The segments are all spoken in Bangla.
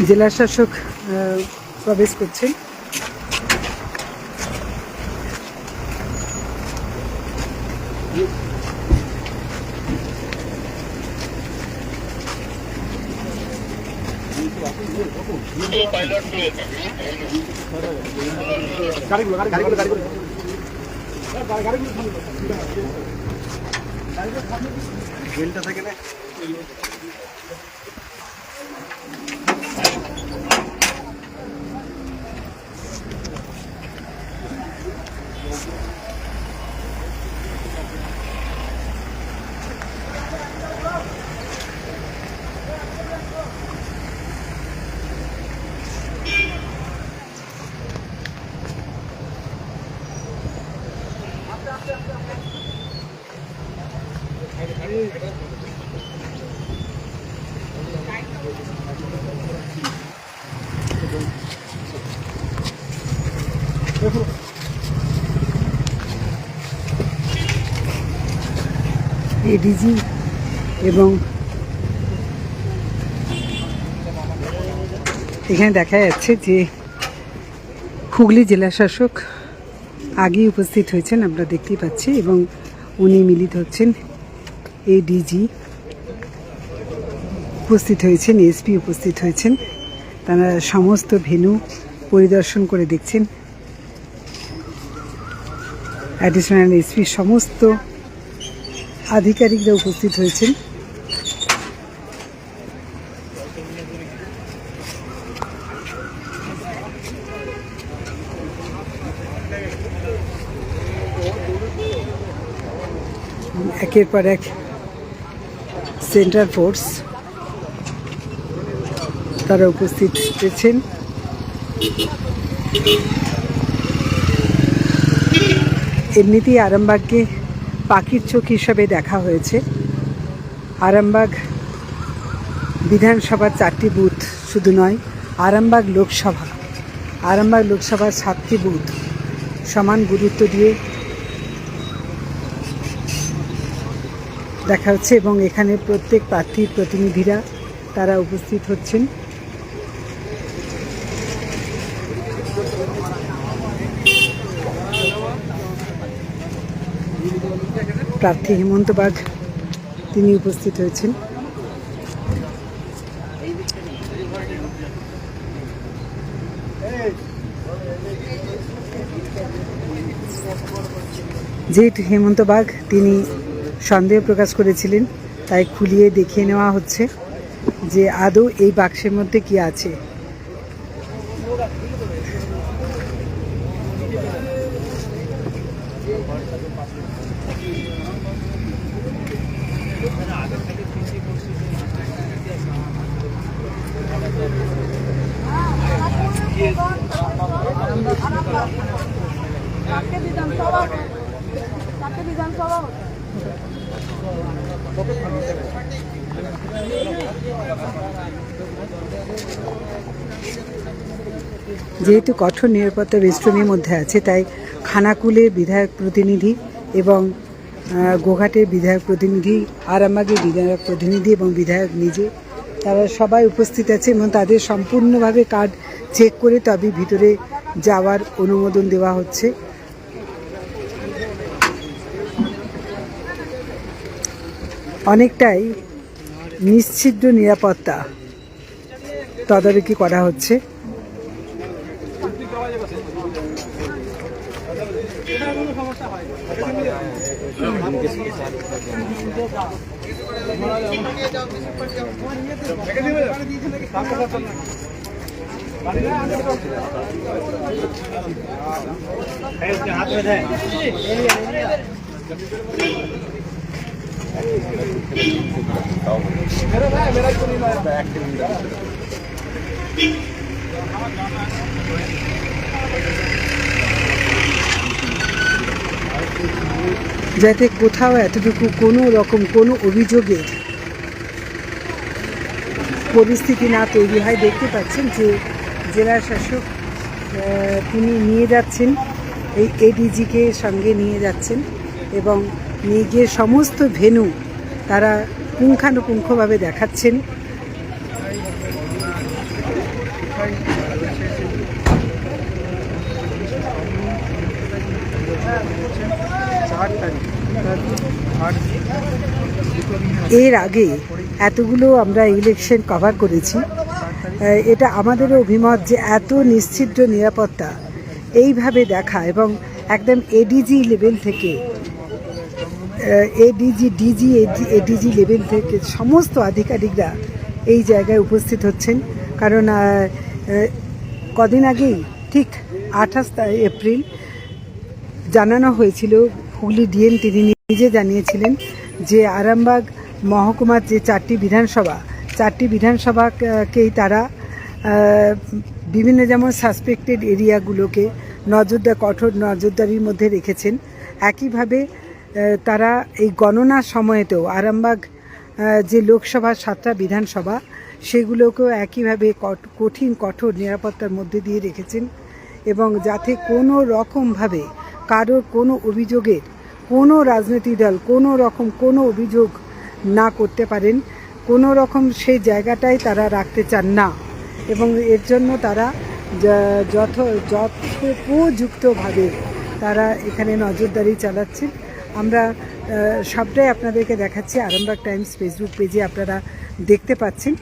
জেলা শাসক প্রবেশ করছেন। বেলটা থাকে না এডিজি এবং এখানে দেখা যাচ্ছে যে হুগলি জেলা শাসক আগেই উপস্থিত হয়েছেন, আমরা দেখতেই পাচ্ছি, এবং উনি মিলিত হচ্ছেন। এডিজি উপস্থিত হয়েছেন, এসপি উপস্থিত হয়েছেন, তারা সমস্ত ভেন্যু পরিদর্শন করে দেখছেন। অ্যাডিশনাল এসপি সমস্ত আধিকারিকরা উপস্থিত হয়েছেন। একের পর এক সেন্ট্রাল ফোর্স তারা উপস্থিত হয়েছেন। এমনিতেই আরামবাগকে পাখির চোখ হিসাবে দেখা হয়েছে। আরামবাগ বিধানসভার 4টি বুথ শুধু নয়, আরামবাগ লোকসভার 7টি বুথ সমান গুরুত্ব দিয়ে দেখা হচ্ছে, এবং এখানে প্রত্যেক প্রার্থীর প্রতিনিধিরা তারা উপস্থিত হচ্ছেন। প্রার্থী হেমন্ত বাগ তিনি উপস্থিত হয়েছেন। যেহেতু হেমন্ত বাগ তিনি সন্দেহ প্রকাশ করেছিলেন, তাই খুলিয়ে দেখিয়ে নেওয়া হচ্ছে যে আদৌ এই বাক্সের মধ্যে কি আছে। যেহেতু কঠোর নিরাপত্তা বেষ্টনীর মধ্যে আছে, তাই খানাকুলের বিধায়ক প্রতিনিধি এবং গোঘাটের বিধায়ক প্রতিনিধি, আরামবাগের বিধায়ক প্রতিনিধি এবং বিধায়ক নিজে তারা সবাই উপস্থিত আছে, এবং তাদের সম্পূর্ণভাবে কার্ড চেক করে তবে ভিতরে যাওয়ার অনুমোদন দেওয়া হচ্ছে। অনেকটাই নিশ্চিদ্র নিরাপত্তা তদারকি করা হচ্ছে। যাতে কোথাও এতটুকু কোনো রকম কোনো অভিযোগের পরিস্থিতি না তৈরি হয়। দেখতে পাচ্ছেন যে জেলা শাসক তিনি নিয়ে যাচ্ছেন, এই এডিজিকে সঙ্গে নিয়ে যাচ্ছেন, এবং নিয়ে গিয়ে সমস্ত ভেন্যু তারা পুঙ্খানুপুঙ্খভাবে দেখাচ্ছেন। কথাই রয়েছে যে 4 তারিখ অর্থাৎ এর আগে এতগুলো আমরা ইলেকশন কভার করেছি। এটা আমাদেরও অভিমত যে এত নিশ্চিদ্র নিরাপত্তা এইভাবে দেখা এবং একদম এডিজি লেভেল থেকে এডিজি লেভেল থেকে সমস্ত আধিকারিকরা এই জায়গায় উপস্থিত হচ্ছেন। কারণ কদিন আগেই ঠিক 28 এপ্রিল জানানো হয়েছিল, হুগলি ডিএম তিনি নিজে জানিয়েছিলেন যে আরামবাগ মহকুমার যে 4টি বিধানসভাকেই তারা বিভিন্ন যেমন সাসপেক্টেড এরিয়াগুলোকে কঠোর নজরদারির মধ্যে রেখেছেন। একইভাবে তারা এই গণনার সময়তেও আরামবাগ যে লোকসভার 7টা বিধানসভা সেগুলোকেও একইভাবে কঠোর নিরাপত্তার মধ্যে দিয়ে রেখেছেন এবং যাতে কোনো রকমভাবে কারোর কোনো অভিযোগের কোনো রাজনৈতিক দল কোনো অভিযোগ না করতে পারেন, কোনো রকম সেই জায়গাটাই তারা রাখতে চান না এবং এর জন্য তারা যথোপযুক্তভাবে তারা এখানে নজরদারি চালাচ্ছেন। আমরা সবটাই আপনাদেরকে দেখাচ্ছি, আরামবাগ টাইমস ফেসবুক পেজে আপনারা দেখতে পাচ্ছেন।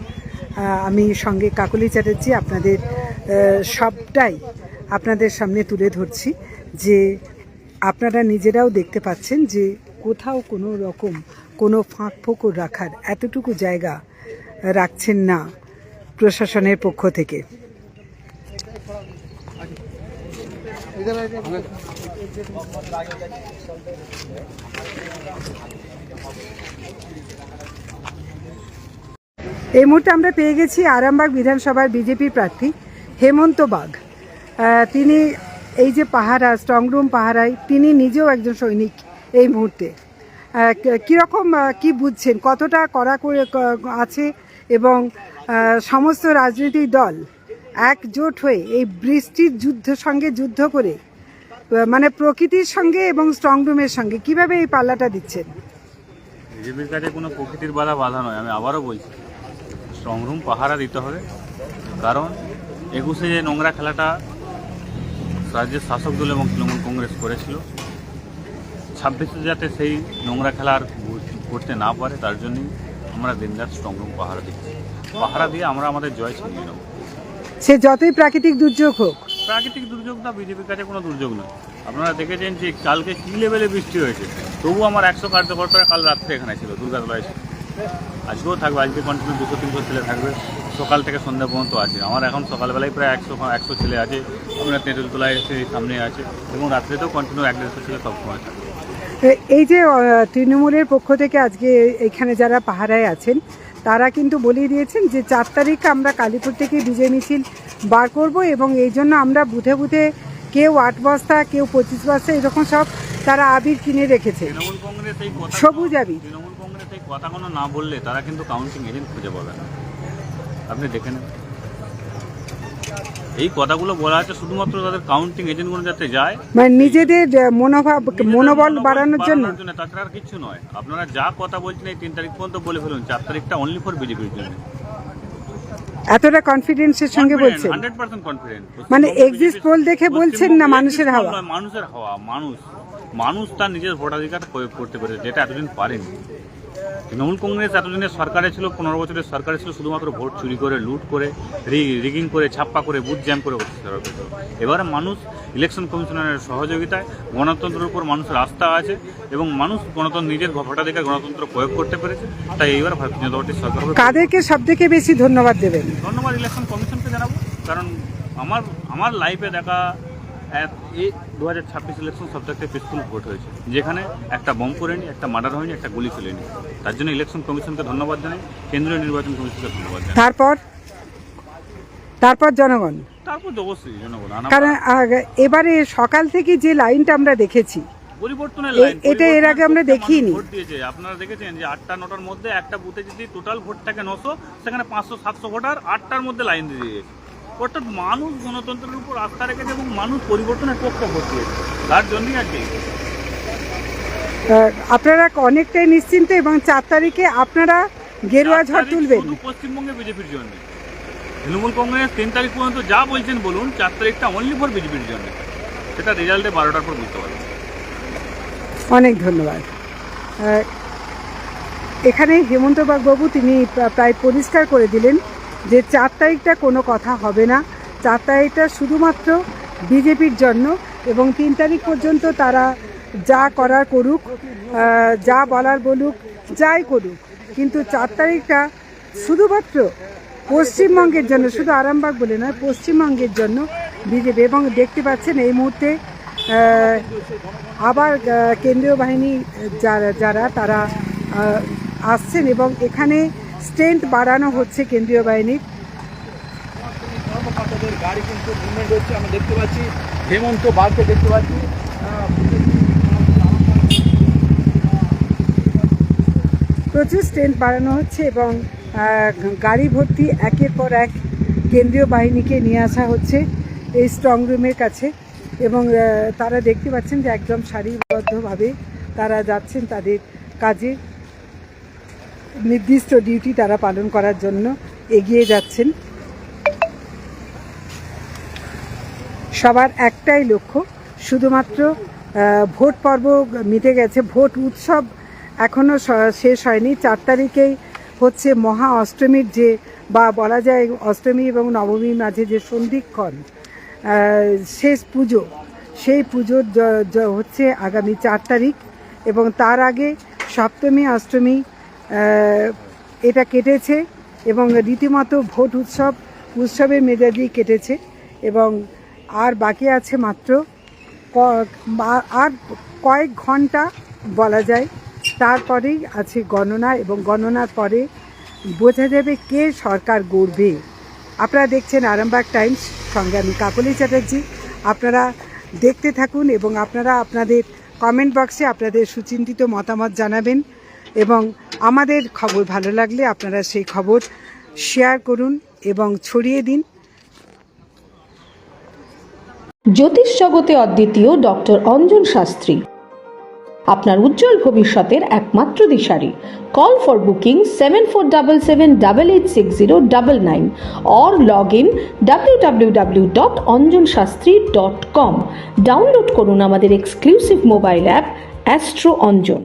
আমি সঙ্গে কাকলি চ্যাটার্জি আপনাদের সবটাই আপনাদের সামনে তুলে ধরছি যে আপনারা নিজেরাও দেখতে পাচ্ছেন যে কোথাও কোনো রকম কোনো ফাঁক ফোকর রাখার এতটুকু জায়গা রাখছেন না প্রশাসনের পক্ষ থেকে। এই মুহূর্তে আমরা পেয়ে গেছি আরামবাগ বিধানসভার বিজেপি প্রার্থী হেমন্ত বাগ। তিনি এই যে স্ট্রংরুম পাহারায় তিনি নিজেও একজন সৈনিক। এই মুহূর্তে কীরকম কি বুঝছেন, কতটা কড়া করে আছে এবং সমস্ত রাজনৈতিক দল একজোট হয়ে এই বৃষ্টির সঙ্গে যুদ্ধ করে মানে প্রকৃতির সঙ্গে এবং স্ট্রংরুমের সঙ্গে কিভাবে এই পাল্লাটা দিচ্ছেন? বিজেপির কাছে কোনো প্রকৃতির বাধা নয়, আমি আবারও বলছি স্ট্রংরুম পাহারা দিতে হবে। কারণ 21-এ যে নোংরা খেলাটা রাজ্যের শাসক দল এবং তৃণমূল কংগ্রেস করেছিল, 26-এ যাতে সেই নোংরা খেলার করতে না পারে তার জন্যই আমরা দিনরাত স্ট্রংরুম পাহারা দিচ্ছি। পাহারা দিয়ে আমরা আমাদের জয় ছিনিয়ে নেব। সে যতই প্রাকৃতিক দুর্যোগ হোক। প্রাকৃতিক দুর্যোগটা বিজেপির কাছে কোনো দুর্যোগ নয়। আপনারা দেখেছেন যে কালকে কী লেভেলে বৃষ্টি হয়েছে, তবু আমার 100 কার্যকর্তারা কাল রাত্রে এখানে ছিল, দুর্গাতলায় ছিল। আজকেও থাকবে, আজকে কন্টিনিউ 200-300 ছেলে থাকবে, সকাল থেকে সন্ধ্যা পর্যন্ত আছে। আমার এখন সকালবেলায় প্রায় 100 ছেলে আছে, আপনার তেঁতুলতলায় এসে সামনে আছে এবং রাত্রেতেও কন্টিনিউ 150 ছেলে সবসময় থাকবে। এই যে তৃণমূলের পক্ষ থেকে আজকে এখানে যারা পাহারায় আছেন তারা কিন্তু বলিয়ে দিয়েছেন যে 4 তারিখ আমরা কালীপুর থেকে বিজয় মিছিল বার করব এবং এই জন্য আমরা বুথে বুথে কেউ 8 বস্তা কেউ 25 বস্তা এরকম সব তারা আবির কিনে রেখেছে। তৃণমূল কংগ্রেস এই সবুজ আবির। তৃণমূল কংগ্রেস এই কথাগুলো না বললে তারা কিন্তু কাউন্টিং এজেন্ট খুঁজে পাবে না। আপনি দেখে নেন, এই কথাগুলো বলা আছে শুধুমাত্র তাদের কাউন্টিং এজেন্টগুলো যাতে যায়, মানে নিজেদের মনোবল বাড়ানোর জন্য, তাছাড়া আর কিছু নয়। আপনারা যা কথা বলছেন এই 3 তারিখ পর্যন্ত বলে ফেলুন, 4 তারিখটা অনলি ফর বিজেপির জন্য। এতটা কনফিডেন্সের সঙ্গে বলছেন? 100% কনফিডেন্ট। মানে এক্সিট পোল দেখে বলছেন না মানুষের হাওয়া? মানুষের হাওয়া, মানুষ তার নিজের ভোটাধিকার প্রয়োগ করতে পেরেছে, যেটা এতদিন পারেনি। তৃণমূল কংগ্রেস এতদিনের সরকারে ছিল, 15 বছরের সরকারে ছিল, শুধুমাত্র ভোট চুরি করে, লুট করে, রিগিং করে, ছাপ্পা করে, বুথ জ্যাম করে সরকার। এবারে মানুষ ইলেকশন কমিশনারের সহযোগিতায় গণতন্ত্রের উপর মানুষের আস্থা আছে এবং মানুষ নিজের ভোটাধিকার গণতন্ত্র প্রয়োগ করতে পেরেছে। তাই এইবার ভারতীয় জনতা পার্টির সরকার হবে। কাদেরকে সবথেকে বেশি ধন্যবাদ দেবেন? ধন্যবাদ ইলেকশন কমিশনকে জানাবো, কারণ আমার লাইফে দেখা এই 2026 ইলেকশন সবথেকে পিসফুল ভোট হয়েছে, যেখানে একটা বম করেনি, একটা মার্ডার হয়নি, একটা গুলি চলেনি। তার জন্য ইলেকশন কমিশনকে ধন্যবাদ জানাই, কেন্দ্রীয় নির্বাচন কমিশনকে ধন্যবাদ জানাই। তারপর জনগণ, তারপর অবশ্যই জনগণ। কারণ এবারে সকাল থেকে যে লাইনটা আমরা দেখেছি পরিবর্তনের লাইন, এটা এর আগে আমরা দেখিনি। ভোট দিয়েছে, আপনারা দেখেছেন যে 8টা-9টার মধ্যে একটা বুথে যদি টোটাল ভোট থাকে 900, সেখানে 500-700 ভোটার 8টার মধ্যে লাইন দিয়ে দিয়েছে। অর্থাৎ মানুষ গণতন্ত্রের উপর আস্থা রেখেছে এবং মানুষ পরিবর্তনের পক্ষে ভোট দিয়েছে, তার জন্যই আর কি। আপনারা অনেকটাই নিশ্চিন্ত এবং 4 তারিখে আপনারা গেরুয়া ঝড় তুলবেন। শুধু পশ্চিমবঙ্গে বিজেপির জন্য, তৃণমূল কংগ্রেস 3 তারিখ পর্যন্ত যা বলছেন বলুন, 4 তারিখটা অনলি ফর বিজেপির জন্য, সেটা রেজাল্টে 12টার পর বুঝতে পারবেন। অনেক ধন্যবাদ। এখানে হেমন্ত বাবু তিনি প্রায় পরিষ্কার করে দিলেন যে 4 তারিখটা কোনো কথা হবে না, 4 তারিখটা শুধুমাত্র বিজেপির জন্য, এবং 3 তারিখ পর্যন্ত তারা যা করার করুক, যা বলার বলুক, যাই করুক, কিন্তু 4 তারিখটা শুধুমাত্র পশ্চিমবঙ্গের জন্য, শুধু আরামবাগ বলে নয়, পশ্চিমবঙ্গের জন্য বিজেপি। এবং দেখতে পাচ্ছেন এই মুহূর্তে আবার কেন্দ্রীয় বাহিনী যারা তারা আসছেন এবং এখানে স্ট্রেংথ বাড়ানো হচ্ছে কেন্দ্রীয় বাহিনীর। কর্মকর্তাদের গাড়ি কিন্তু মুভমেন্ট হচ্ছে, আমরা দেখতে পাচ্ছি হেমন্ত বাগকে দেখতে পাচ্ছি। প্রচুর স্ট্রেংথ বাড়ানো হচ্ছে এবং গাড়ি ভর্তি একের পর এক কেন্দ্রীয় বাহিনীকে নিয়ে আসা হচ্ছে এই স্ট্রং রুমের কাছে, এবং তারা দেখতে পাচ্ছেন যে একদম সারিবদ্ধভাবে তারা যাচ্ছেন তাদের কাজে, নির্দিষ্ট ডিউটি তারা পালন করার জন্য এগিয়ে যাচ্ছেন। সবার একটাই লক্ষ্য, শুধুমাত্র ভোট পর্ব মিটে গেছে, ভোট উৎসব এখনও শেষ হয়নি। 4 তারিখেই হচ্ছে মহা অষ্টমীর যে, বা বলা যায় অষ্টমী এবং নবমীর মাঝে যে সন্ধিক্ষণ, শেষ পুজো, সেই পুজোর হচ্ছে আগামী 4 তারিখ, এবং তার আগে সপ্তমী অষ্টমী এটা কেটেছে এবং রীতিমতো ভোট উৎসবের মেজাজি কেটেছে, এবং আর বাকি আছে মাত্র আর কয়েক ঘন্টা বলা যায়, তারপরেই আছে গণনা, এবং গণনার পরে বোঝা যাবে কে সরকার গড়বে। আপনারা দেখছেন আরামবাগ টাইমস, সঙ্গে আমি কাকলি চ্যাটার্জি। আপনারা দেখতে থাকুন এবং আপনারা আপনাদের কমেন্ট বক্সে আপনাদের সুচিন্তিত মতামত জানাবেন, এবং আমাদের খবর ভালো লাগলে আপনারা সেই খবর শেয়ার করুন এবং ছড়িয়ে দিন। জ্যোতিষ জগতে অদ্বিতীয় ডক্টর অঞ্জন শাস্ত্রী, আপনার উজ্জ্বল ভবিষ্যতের একমাত্র দিশারি। Call for booking 7477886099 or log in www.anjanshastri.com। Download করুন আমাদের exclusive mobile app astro Anjan.